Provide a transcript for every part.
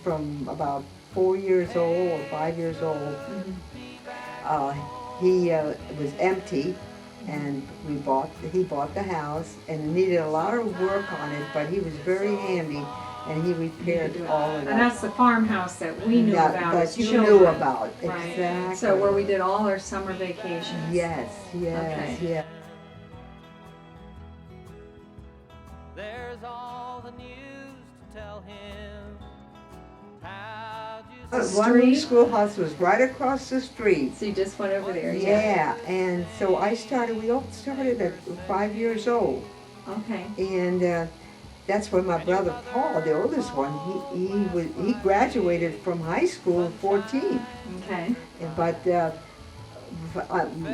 from about 4 years old or 5 years old. He was empty, and he bought the house, and it needed a lot of work on it, but he was very handy, and he repaired all of that. And that's the farmhouse that we knew about as you children. knew about, right. Exactly. So where we did all our summer vacations. Yes, Okay. yeah. There's all the news to tell him. How'd you One little schoolhouse was right across the street. So you just went over there? Yeah, and so we all started at 5 years old. Okay. And that's when my brother Paul, the oldest one, he graduated from high school at 14. Okay. But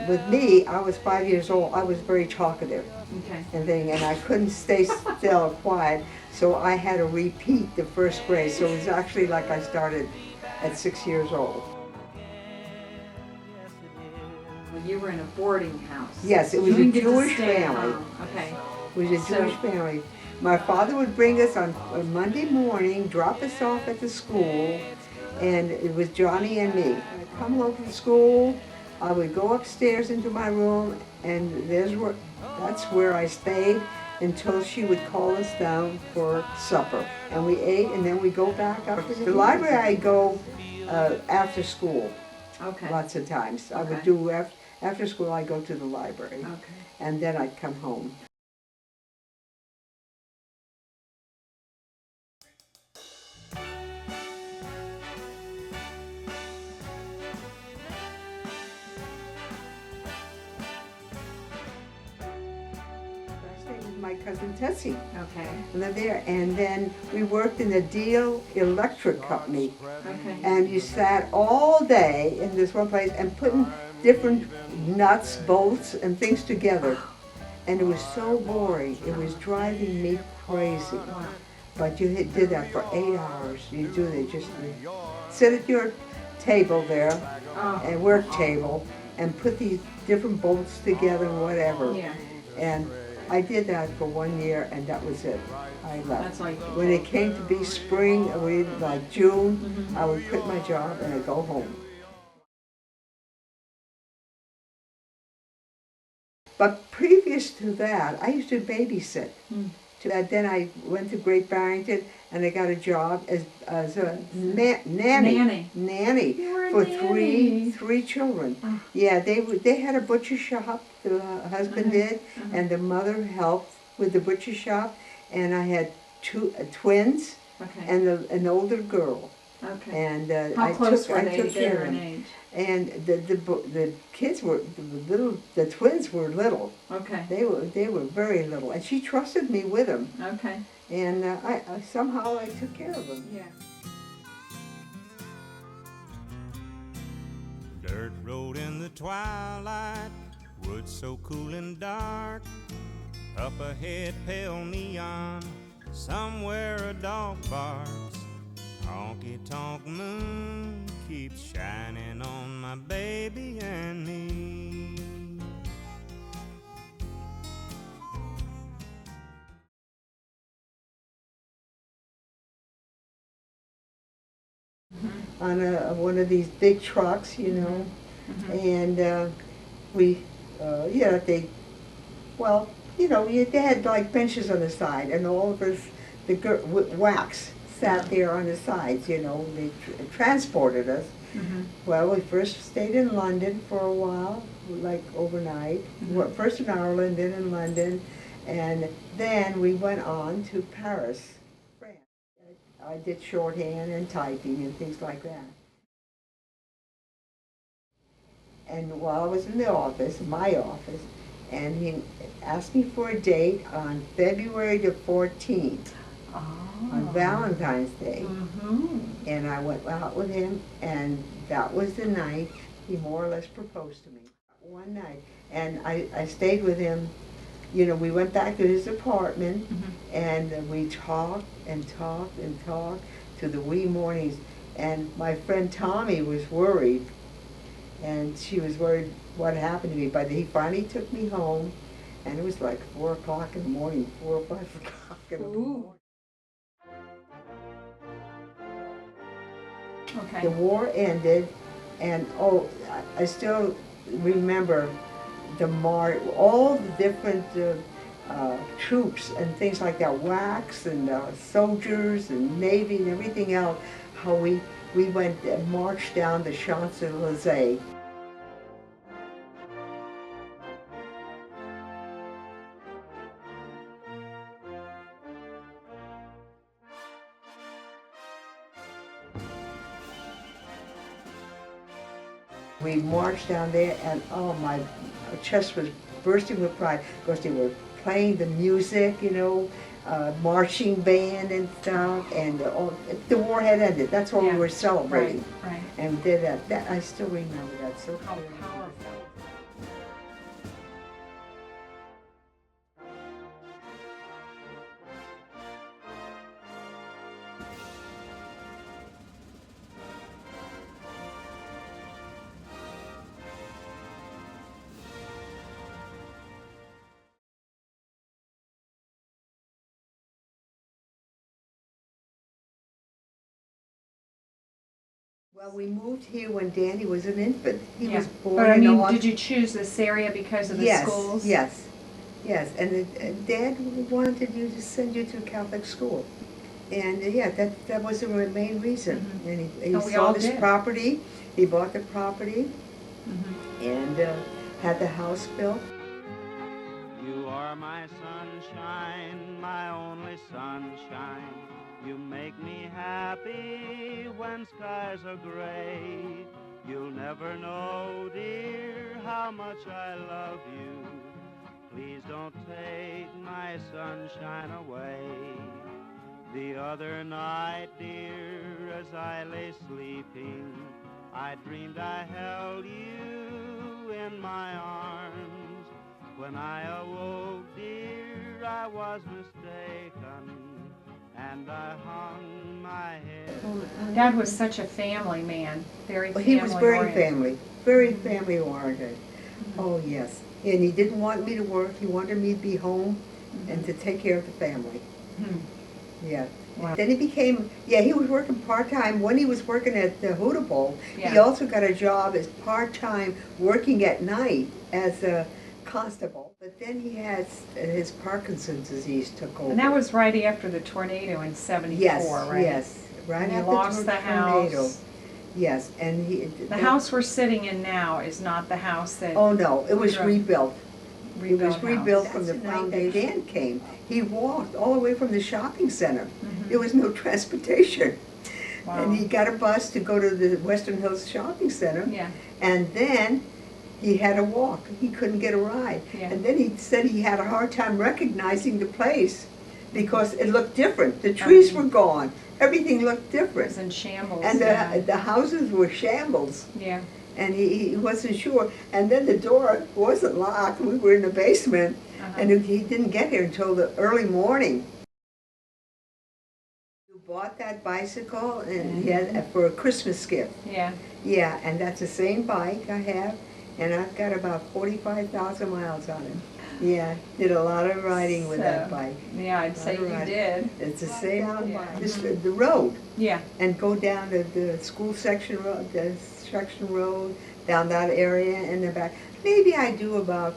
with me, I was 5 years old. I was very talkative. Okay. And I couldn't stay still or quiet, so I had to repeat the first grade. So it was actually like I started at 6 years old. Well, you were in a boarding house. Yes, it was a Jewish family. Okay. It was a Jewish family. My father would bring us on Monday morning, drop us off at the school, and it was Johnny and me. I'd come home from school, I would go upstairs into my room, and that's where I stayed until she would call us down for supper. And we ate, and then we go back up to the library. I go after school. Okay. Lots of times. Okay. I would do after school. I go to the library. Okay. And then I'd come home. My cousin Tessie. Okay. Lived there, and then we worked in the Deal Electric Company. Okay. And you sat all day in this one place and putting different nuts, bolts, and things together. And it was so boring. It was driving me crazy. But you did that for 8 hours. You do that, just sit at your table there, and work table, and put these different bolts together and whatever. Yeah. And I did that for 1 year, and that was it. I left. That's like when it came to be spring, or like June, I would quit my job and I'd go home. But previous to that, I used to babysit. Then I went to Great Barrington, and I got a job as a nanny. You were a For nanny. three children. Yeah, they had a butcher shop. The husband did, and the mother helped with the butcher shop. And I had two twins, and an older girl. Okay. And How close were I they took care together of in them. age? And the kids were the twins were little. Okay. They were very little, and she trusted me with them. Okay. And I somehow I took care of them. Yeah. Dirt road in the twilight, woods so cool and dark. Up ahead, pale neon, somewhere a dog barks. Honky-tonk moon keeps shining on my baby and me. On one of these big trucks, you know, and they had like benches on the side, and all of us, wax sat there on the sides, you know. They transported us. Well, we first stayed in London for a while, like overnight. First in Ireland, then in London, and then we went on to Paris, France. I did shorthand and typing and things like that. And while I was in the office, my office, and he asked me for a date on February the 14th. On Valentine's Day. And I went out with him, and that was the night he more or less proposed to me. One night. And I stayed with him. You know, we went back to his apartment, and we talked and talked and talked to the wee mornings. And my friend Tommy was worried, and she was worried what happened to me. But he finally took me home, and it was like 4 o'clock in the morning, 4 or 5 o'clock in the morning. Okay. The war ended, and I still remember the all the different troops and things like that, wax and soldiers and Navy and everything else, how we went and marched down the Champs-Élysées. We marched down there, and oh, my chest was bursting with pride because they were playing the music, you know, marching band and stuff, and the war had ended. That's what we were celebrating. Right. And did that. I still remember that so How clearly. powerful. Well, we moved here when Danny was an infant. He was born But I in mean, August. did you choose this area because of the schools? Yes. And Dad wanted you to send you to Catholic school. And yeah, that was the main reason. Mm-hmm. And he And we saw all this did. property, he bought the property, Mm-hmm. and had the house built. You are my sunshine, my only sunshine. You make me happy when skies are gray. You'll never know, dear, how much I love you. Please don't take my sunshine away. The other night, dear, as I lay sleeping, I dreamed I held you in my arms. When I awoke, dear, I was mistaken, and I hung my head. Dad was such a family man, very Well, family he was very oriented. very family oriented. Oh, yes. And he didn't want me to work. He wanted me to be home and to take care of the family. Hmm. Yeah. Wow. Then he became, he was working part-time. When he was working at the Huda Bowl, he Yeah. also got a job as part-time working at night as a constable. But then he had his Parkinson's disease took over. And that was right after the tornado in '74, right? Yes, right And he after lost the tornado. house. Yes, and The house we're sitting in now is not the house that Oh, no, it was rebuilt. It was house. rebuilt from the foundation. Dan came. He walked all the way from the shopping center. There was no transportation. Wow. And he got a bus to go to the Western Hills Shopping Center. Yeah. And then he had to walk. He couldn't get a ride. Yeah. And then he said he had a hard time recognizing the place because it looked different. The trees were gone. Everything looked It different. was in shambles. And yeah. the houses were shambles. Yeah. And he wasn't sure. And then the door wasn't locked. We were in the basement. And he didn't get here until the early morning. You bought that bicycle and he had for a Christmas gift. Yeah. Yeah, and that's the same bike I have, and I've got about 45,000 miles on it. Yeah, did a lot of riding with that bike. Yeah, I'd say you did. It's the same on Yeah. the road, Yeah. and go down to the school section road, the section road, down that area in the back. Maybe I do about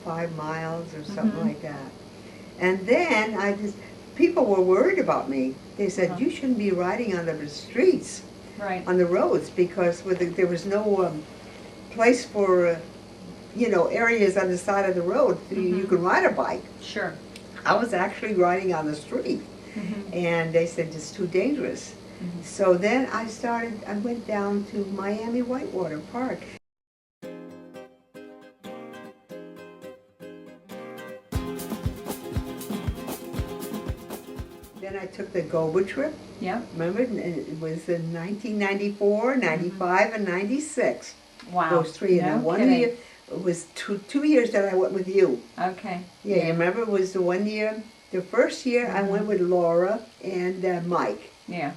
5 miles or something like that. And then people were worried about me. They said, you shouldn't be riding on the streets, Right. on the roads, because there was no place for, areas on the side of the road so you could ride a bike. Sure. I was actually riding on the street, and they said it's too dangerous. So then I went down to Miami Whitewater Park. Then I took the Goba trip. Yeah. Remember, it was in 1994, 95, and 96. Wow. Those three. No And one kidding. year, it was two years that I went with you. Okay. Yeah, you remember it was the one year, the first year I went with Laura and Mike. Yeah.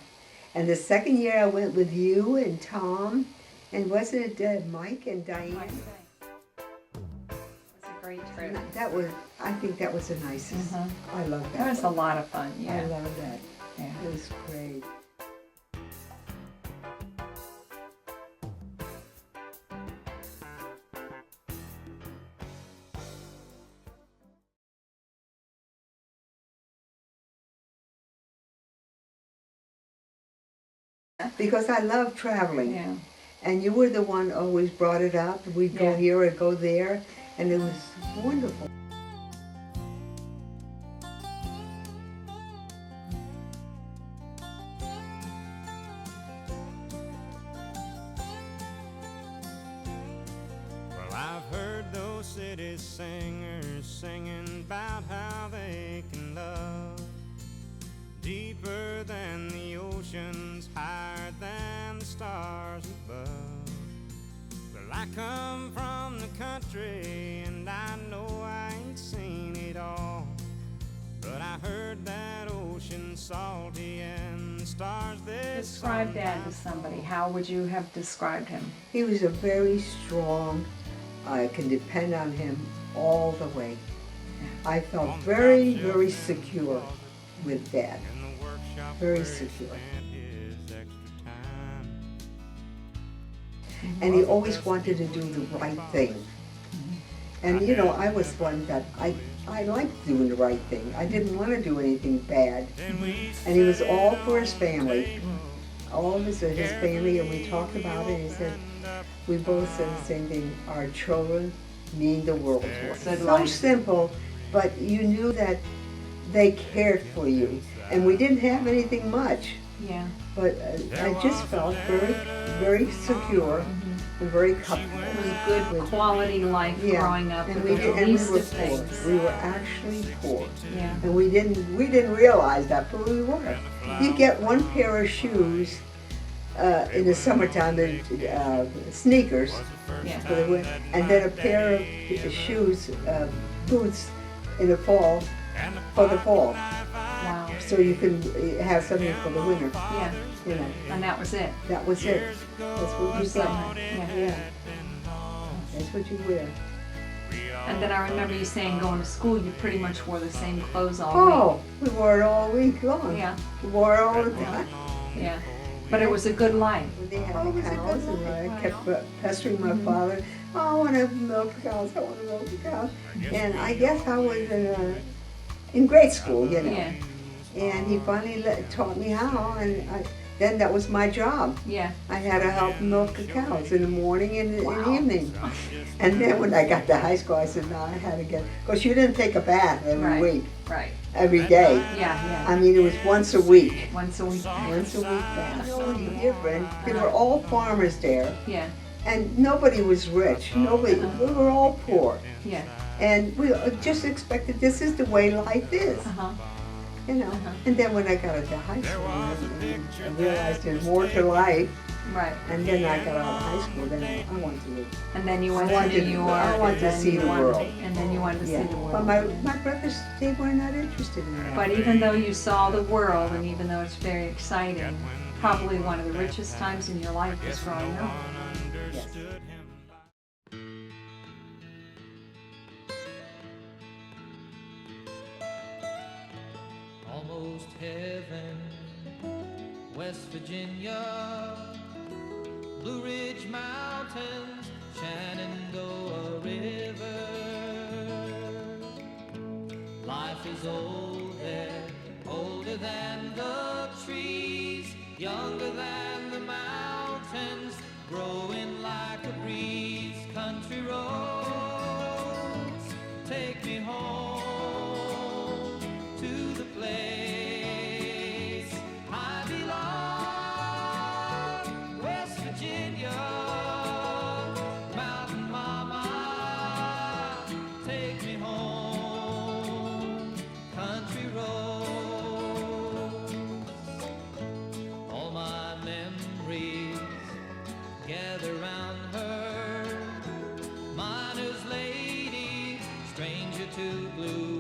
And the second year I went with you and Tom, and wasn't it Mike and Diane? It's a great trip. I think that was the nicest. I love that. That was a lot of fun. I Yeah. love that. Yeah. It was great. because I love traveling. Yeah. And you were the one always brought it up. We'd go Yeah. here or go there, and it was wonderful. Well, I've heard those city singers singing about how they can love deeper than the oceans, higher than the stars above. Well, I come from the country and I know I ain't seen it all, but I heard that ocean salty and the stars that Describe Dad to somebody. How would you have described him? He was a very strong, I can depend on him all the way. I felt very, very secure with Dad. Very secure. And he always wanted to do the right thing. And you know, I was one that I liked doing the right thing. I didn't want to do anything bad. And he was all for his family. All of his family, and we talked about it. He said, we both said the same thing. Our children mean the world to us. So simple, but you knew that they cared for you. And we didn't have anything much. Yeah. But I just felt very, very secure and very comfortable. It was a good quality life growing up. And with we the were least poor. of things. We were actually poor. Yeah. And we didn't realize that, but we were. You get one pair of shoes in the summertime, sneakers, Yeah. and then a pair of shoes, boots in the fall, for the fall. Wow. So you can have something for the winter, Yeah. you know. And that was it. That was it. That's what you said. Yeah. Yeah. That's what you wear. And then I remember you saying going to school, you pretty much wore the same clothes all week. Oh, we wore it all week long. Yeah. We wore it all the time. Yeah. But it was a good life. They had cows, and I kept pestering my father. Oh, I want to milk the cows. I want to milk the cows. And I guess I was in grade school, you know. Yeah. And he finally taught me how, and then that was my job. Yeah. I had to help milk the cows in the morning and in the evening. And then when I got to high school, I said, no, I had to get, because you didn't take a bath every week, Right. every day. Yeah. I mean, it was once a week. Once a week. Once a week bath. No different. They were all farmers there, Yeah. and nobody was rich. Nobody. We were all poor, Yeah. and we just expected this is the way life is. Uh-huh. You know. And then when I got into high school, I realized there's more to life. Right. And then I got out of high school, then I wanted to live. And then you went I to New York. I wanted to see the world. And then you wanted to see the world. But my brothers, they were not interested in that. But even though you saw the world, and even though it's very exciting, probably one of the richest times in your life was growing up. Yes. Almost heaven, West Virginia, Blue Ridge Mountains, Shenandoah River. Life is old there, older than the trees, younger than the mountains, growing like a breeze. Country roads, take me home to the place I belong. West Virginia, Mountain Mama, take me home. Country roads, all my memories gather round her. Miner's lady, stranger to blue